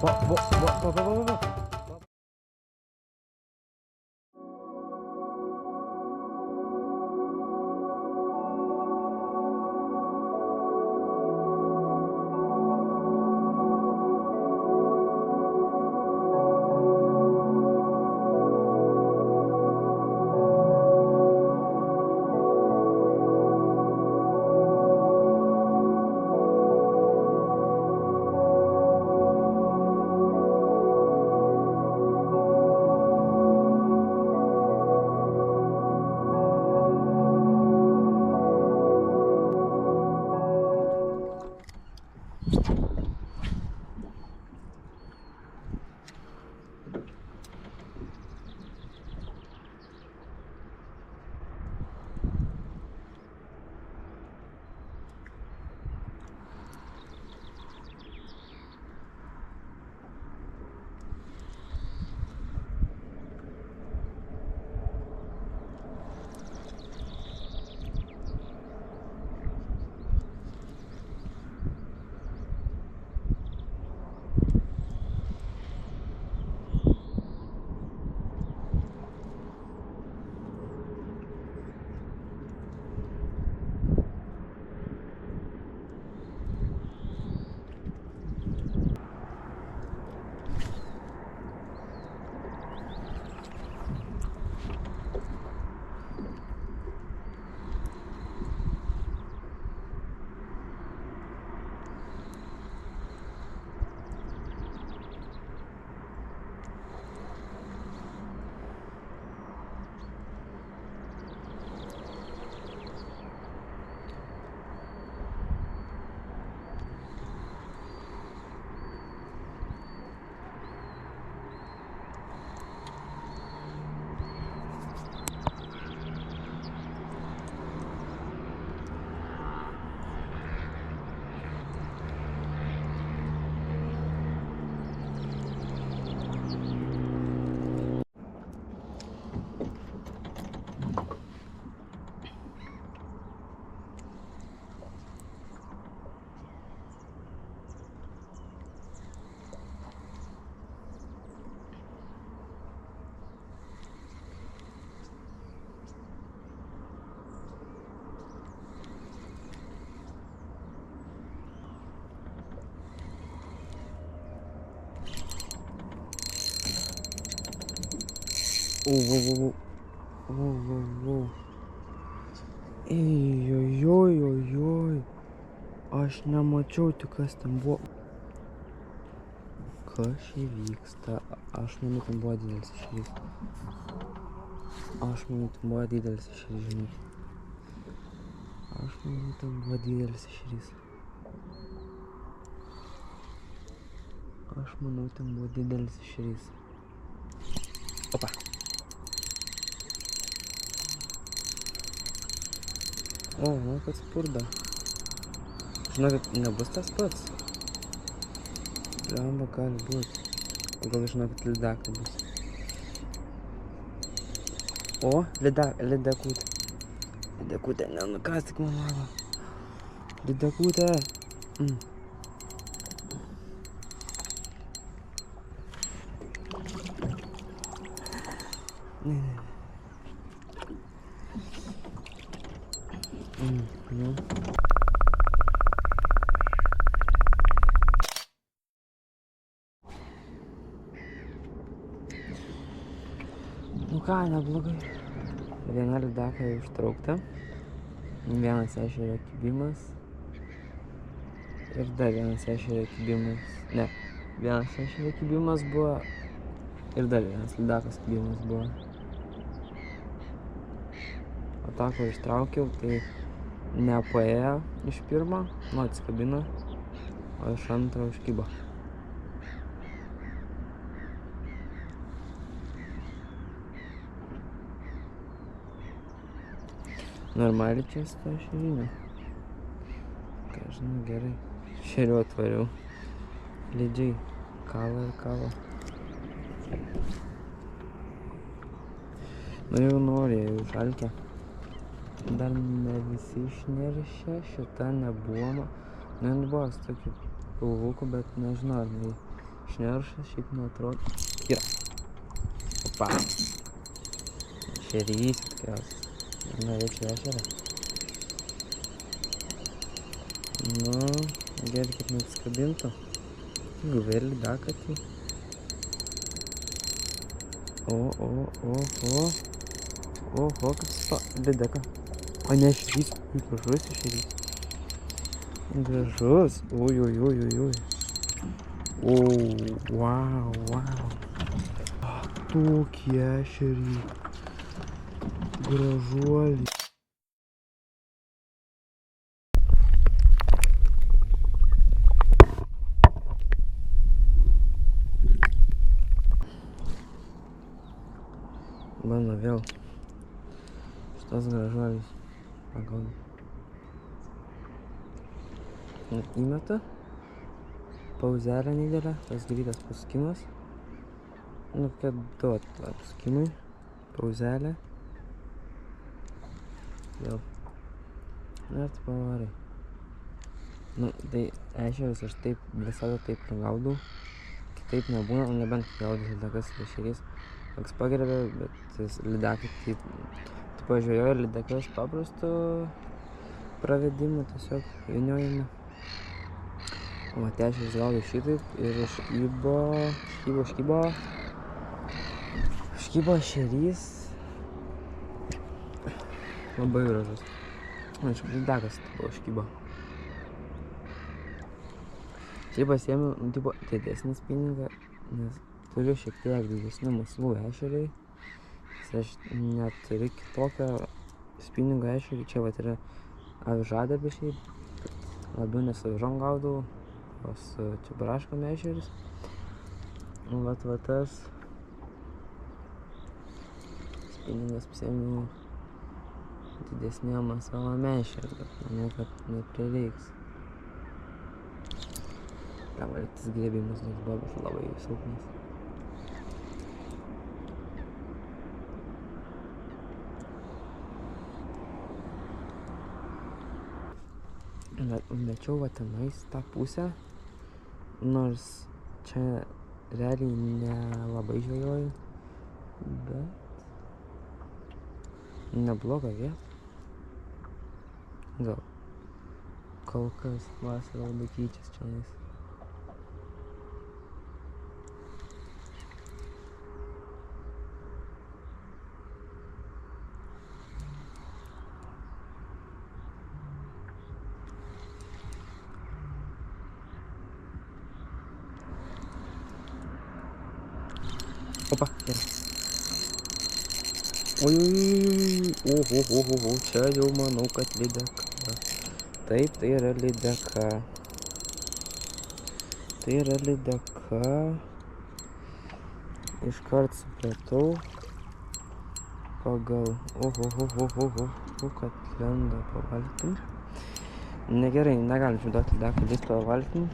Va. Wow. Oi. Aš nemačiau tik kas ten buvo. Kas čia vyksta? Aš manau, ten buvo didelis ešerys. Žinai. Aš manau, ten buvo didelis ešerys. Opa. O, man kad spurda. Žinokit, nebus tas pats. Lemba gali būti. O gal žinokit, lydekai bus. O, lydekutė. Lydekutė, nenukastik man mano. Lydekutė. Nu ką, neblogai. Viena lydeka jau ištraukta. Vienas ešerio kibimas. Ir dar vienas ešerio kibimas. Ne, vienas ešerio kibimas buvo. Ir dar vienas lydekos kibimas buvo. O tą, kur ištraukiau, tai nepaėjo iš pirmo, nu atsikabino, o iš antro užkibo. Normaliai čia su to ešerinio. Ką žinau, gerai. Šeriu atvariau. Lydžiai. Kala. Nu jau nori, jau žalkia. Dar ne visi išneršia, šita nebuvo. Nu, jin buvo su tokiu pilvuku, bet nežinau, ar šneršas, šiaip neatrodo. Yra. Opa. Šerys tikriausiai. Norėčiau ešerą. Nu, gerai, kad neatskabintų. Jeigu vėl lydeka, tai... Oho, kaip spa... Lydeka. O ne, šerys. Gražus šerys. Gražus. Oi. O, wow. Tokie ešeriai. Gražuoliai. Mano vėl šitas gražuolis pagaudo. Įmeta. Pauzelė nedidelė, tas greitas pasukimas. Nu, kokie du pasukimai. Pauzelė. Vėl. Ir tai pavarai. Nu, tai ešerius aš taip visada taip pragaudau. Kitaip nebūna, nebent gaudau lydekas ešerys. Toks pagerbė, bet lydekai taip... Tu pažiūrėjau lydekas paprastu pravedimu, tiesiog vyniojimą. O ešeris gaudau šitaip ir užkybo ešerys. Labai gražus. Aš lydekas tipo užkybo. Šiaip pasiėmiau, tipo, didesnį spiningą, nes turiu šiek tiek didesnių masalų ešeriai. Aš neturiu kitokio spiningo ešerį. Čia vat yra avižadrebė šiaip. Labiau ne su avižom gaudau, o su čebraškom ešeris. Vat tas spiningas pasiėmiau didesniem masalom ešerį, bet manau, kad neprireiks. Tas grėbimas toks babas labai silpnas. Mečiau va tenais tą pusę, nors čia realiai nelabai žvejoju, bet nebloga vieta. Gal kol kas vasarą labai keičiasi čionais. Opa, yra. Oi, oho, čia jau manau, kad lydeka. Taip, tai yra lydeka. Iškart supratau. Pagal, kad lenda po valtim. Negerai, negalim duoti lydeką lįsti po valtim.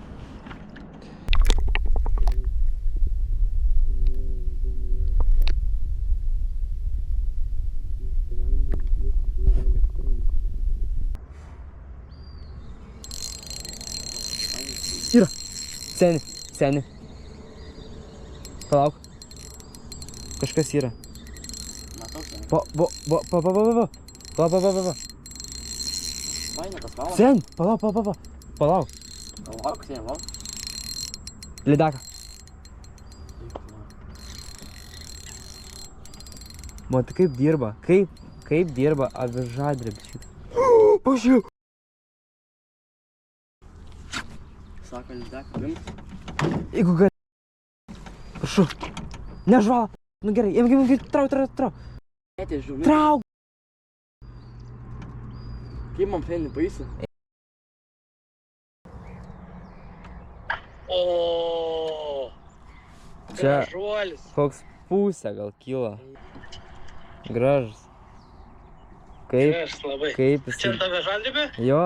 Yra! Seni. Palauk. Kažkas yra. Matau seni. Va. Paini tas valas. Seni, palauk. Palauk, seni, lauk. Lydeka. Matai kaip dirba. Kaip dirba avižadrebis šitas. Pažiūrėk. Sako, lydeką imt. Jeigu gali. Prašau. Nežvala. Nu gerai, imk, trauk. Netė žuvis. Trauk. Kaip man plenį baisi? Oooo. Čia Gražuolis. koks pusė gal kyla. Gražus. Kaip Gražus labai. jis... Čia tave žaldybė? Jo.